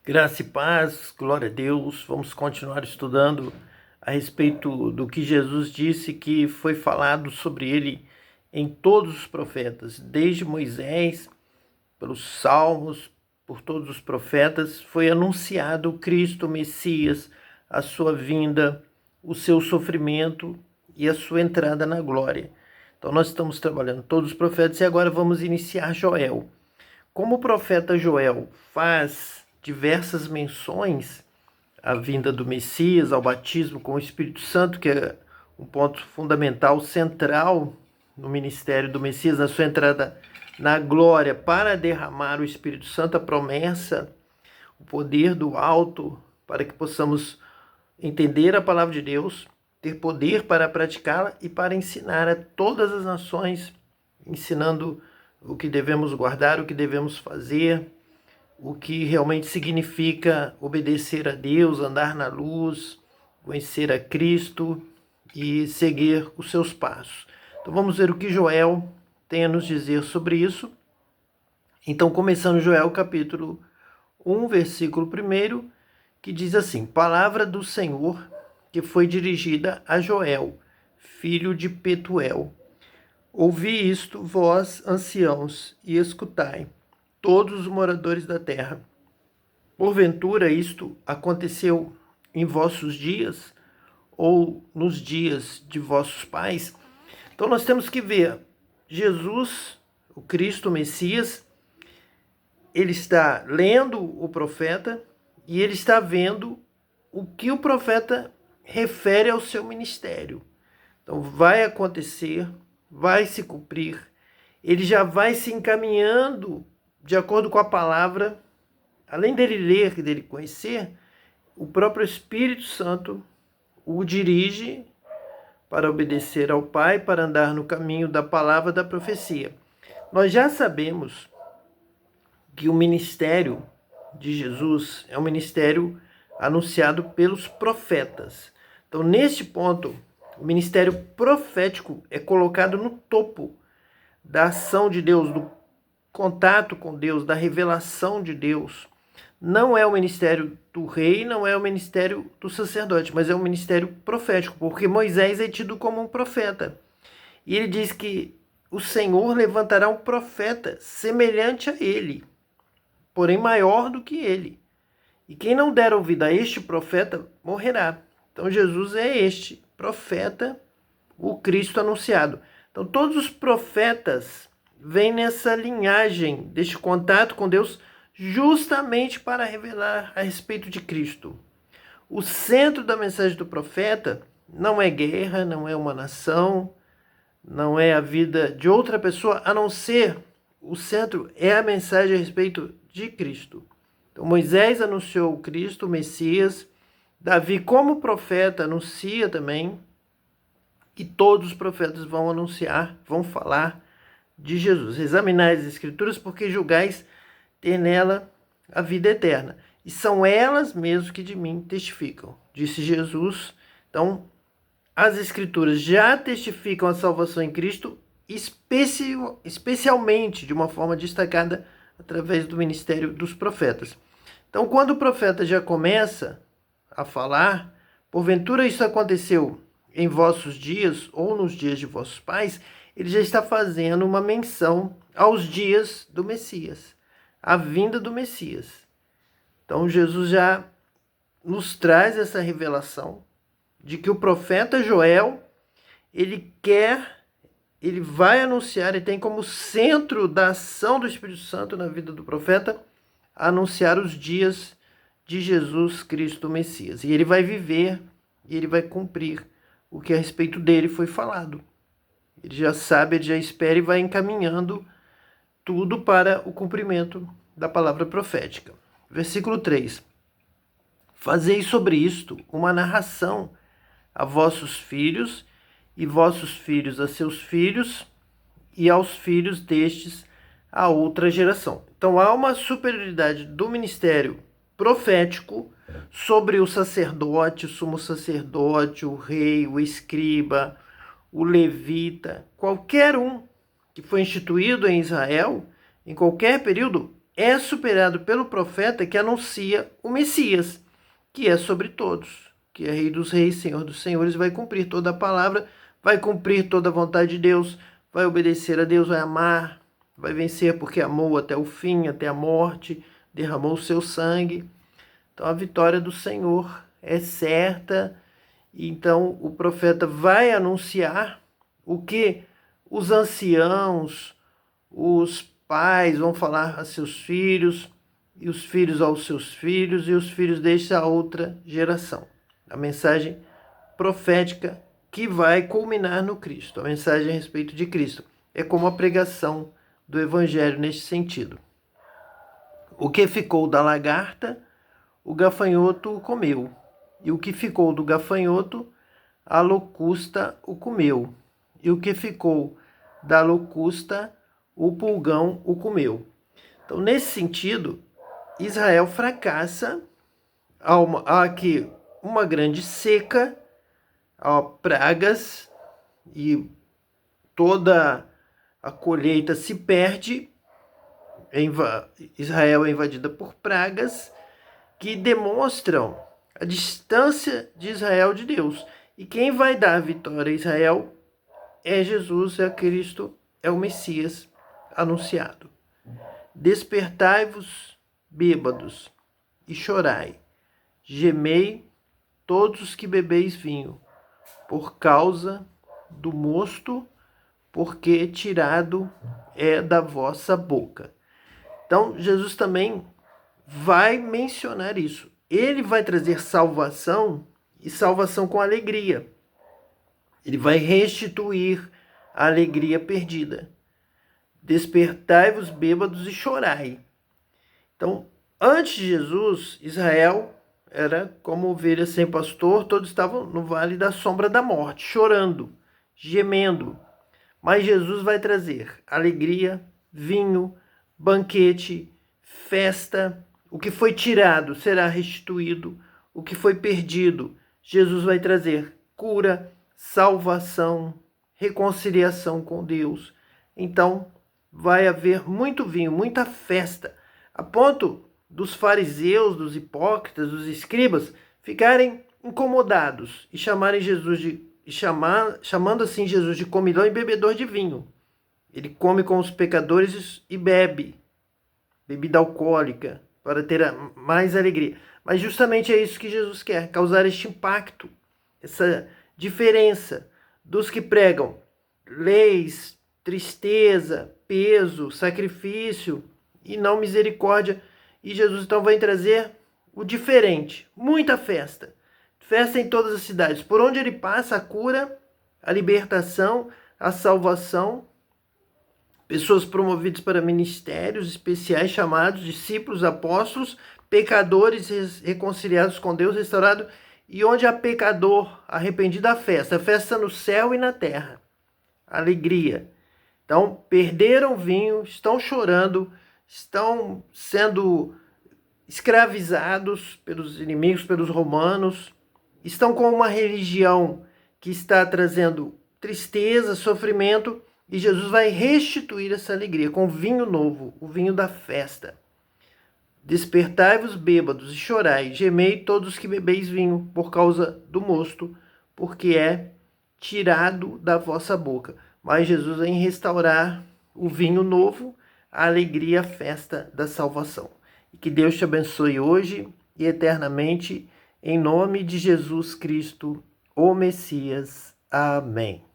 Graça e paz, glória a Deus. Vamos continuar estudando a respeito do que Jesus disse que foi falado sobre ele em todos os profetas, desde Moisés, pelos Salmos, por todos os profetas, foi anunciado o Cristo, o Messias, a sua vinda, o seu sofrimento e a sua entrada na glória. Então nós estamos trabalhando todos os profetas e agora vamos iniciar Joel. Como o profeta Joel faz diversas menções à vinda do Messias, ao batismo com o Espírito Santo, que é um ponto fundamental, central no ministério do Messias, na sua entrada na glória para derramar o Espírito Santo, a promessa, o poder do alto, para que possamos entender a palavra de Deus, ter poder para praticá-la e para ensinar a todas as nações, ensinando o que devemos guardar, o que devemos fazer, o que realmente significa obedecer a Deus, andar na luz, conhecer a Cristo e seguir os seus passos. Então vamos ver o que Joel tem a nos dizer sobre isso. Então, começando Joel capítulo 1, versículo 1, que diz assim: Palavra do Senhor que foi dirigida a Joel, filho de Petuel. Ouvi isto, vós, anciãos, e escutai, todos os moradores da terra. Porventura isto aconteceu em vossos dias, ou nos dias de vossos pais? Então nós temos que ver Jesus, o Cristo, o Messias, ele está lendo o profeta e ele está vendo o que o profeta refere ao seu ministério. Então vai acontecer, vai se cumprir, ele já vai se encaminhando de acordo com a palavra. Além dele ler, dele conhecer, o próprio Espírito Santo o dirige para obedecer ao Pai, para andar no caminho da palavra da profecia. Nós já sabemos que o ministério de Jesus é um ministério anunciado pelos profetas. Então, neste ponto, o ministério profético é colocado no topo da ação de Deus, do contato com Deus, da revelação de Deus. Não é o ministério do rei, não é o ministério do sacerdote, mas é o ministério profético, porque Moisés é tido como um profeta. E ele diz que o Senhor levantará um profeta semelhante a ele, porém maior do que ele. E quem não der ouvido a este profeta morrerá. Então Jesus é este profeta, o Cristo anunciado. Então todos os profetas vêm nessa linhagem deste contato com Deus, justamente para revelar a respeito de Cristo. O centro da mensagem do profeta não é guerra, não é uma nação, não é a vida de outra pessoa, a não ser o centro é a mensagem a respeito de Cristo. Então Moisés anunciou o Cristo, o Messias. Davi, como profeta, anuncia também, e todos os profetas vão anunciar, vão falar de Jesus. Examinai as Escrituras, porque julgais ter nela a vida eterna. E são elas mesmas que de mim testificam, disse Jesus. Então, as Escrituras já testificam a salvação em Cristo, especialmente, de uma forma destacada, através do ministério dos profetas. Então, quando o profeta já começa a falar, porventura isso aconteceu em vossos dias ou nos dias de vossos pais, ele já está fazendo uma menção aos dias do Messias, a vinda do Messias. Então Jesus já nos traz essa revelação de que o profeta Joel, ele vai anunciar, ele tem como centro da ação do Espírito Santo na vida do profeta, anunciar os dias de Jesus Cristo, o Messias. E ele vai viver, e ele vai cumprir o que a respeito dele foi falado. Ele já sabe, ele já espera e vai encaminhando tudo para o cumprimento da palavra profética. Versículo 3. Fazei sobre isto uma narração a vossos filhos, e vossos filhos a seus filhos, e aos filhos destes a outra geração. Então há uma superioridade do ministério profético sobre o sacerdote, o sumo sacerdote, o rei, o escriba, o levita, qualquer um que foi instituído em Israel, em qualquer período, é superado pelo profeta que anuncia o Messias, que é sobre todos, que é Rei dos Reis, Senhor dos Senhores, vai cumprir toda a palavra, vai cumprir toda a vontade de Deus, vai obedecer a Deus, vai amar, vai vencer porque amou até o fim, até a morte, derramou o seu sangue. Então a vitória do Senhor é certa. Então o profeta vai anunciar o que os anciãos, os pais vão falar a seus filhos, e os filhos aos seus filhos, e os filhos desta outra geração. A mensagem profética que vai culminar no Cristo. A mensagem a respeito de Cristo é como a pregação do Evangelho neste sentido. O que ficou da lagarta, o gafanhoto o comeu. E o que ficou do gafanhoto, a locusta o comeu. E o que ficou da locusta, o pulgão o comeu. Então, nesse sentido, Israel fracassa. Há aqui uma grande seca, há pragas, e toda a colheita se perde. Israel é invadida por pragas que demonstram a distância de Israel de Deus. E quem vai dar a vitória a Israel é Jesus, é Cristo, é o Messias anunciado. Despertai-vos, bêbados, e chorai. Gemei, todos os que bebeis vinho, por causa do mosto, porque tirado é da vossa boca. Então, Jesus também vai mencionar isso. Ele vai trazer salvação, e salvação com alegria. Ele vai restituir a alegria perdida. Despertai-vos, bêbados, e chorai. Então, antes de Jesus, Israel era como ovelha sem pastor, todos estavam no vale da sombra da morte, chorando, gemendo. Mas Jesus vai trazer alegria, vinho, banquete, festa. O que foi tirado será restituído, o que foi perdido, Jesus vai trazer cura, salvação, reconciliação com Deus. Então, vai haver muito vinho, muita festa, a ponto dos fariseus, dos hipócritas, dos escribas ficarem incomodados e chamarem Jesus chamando assim Jesus de comilão e bebedor de vinho. Ele come com os pecadores e bebe bebida alcoólica para ter mais alegria. Mas justamente é isso que Jesus quer, causar este impacto, essa diferença dos que pregam leis, tristeza, peso, sacrifício e não misericórdia. E Jesus então vai trazer o diferente, muita festa. Festa em todas as cidades. Por onde ele passa, a cura, a libertação, a salvação. Pessoas promovidas para ministérios especiais chamados discípulos, apóstolos, pecadores reconciliados com Deus, restaurado. E onde há pecador arrependido, a festa no céu e na terra. Alegria. Então, perderam o vinho, estão chorando, estão sendo escravizados pelos inimigos, pelos romanos, estão com uma religião que está trazendo tristeza, sofrimento, e Jesus vai restituir essa alegria com vinho novo, o vinho da festa. Despertai-vos, bêbados, e chorai, gemei todos os que bebeis vinho, por causa do mosto, porque é tirado da vossa boca. Mas Jesus vem restaurar o vinho novo, a alegria, a festa da salvação. E que Deus te abençoe hoje e eternamente, em nome de Jesus Cristo, o Messias. Amém.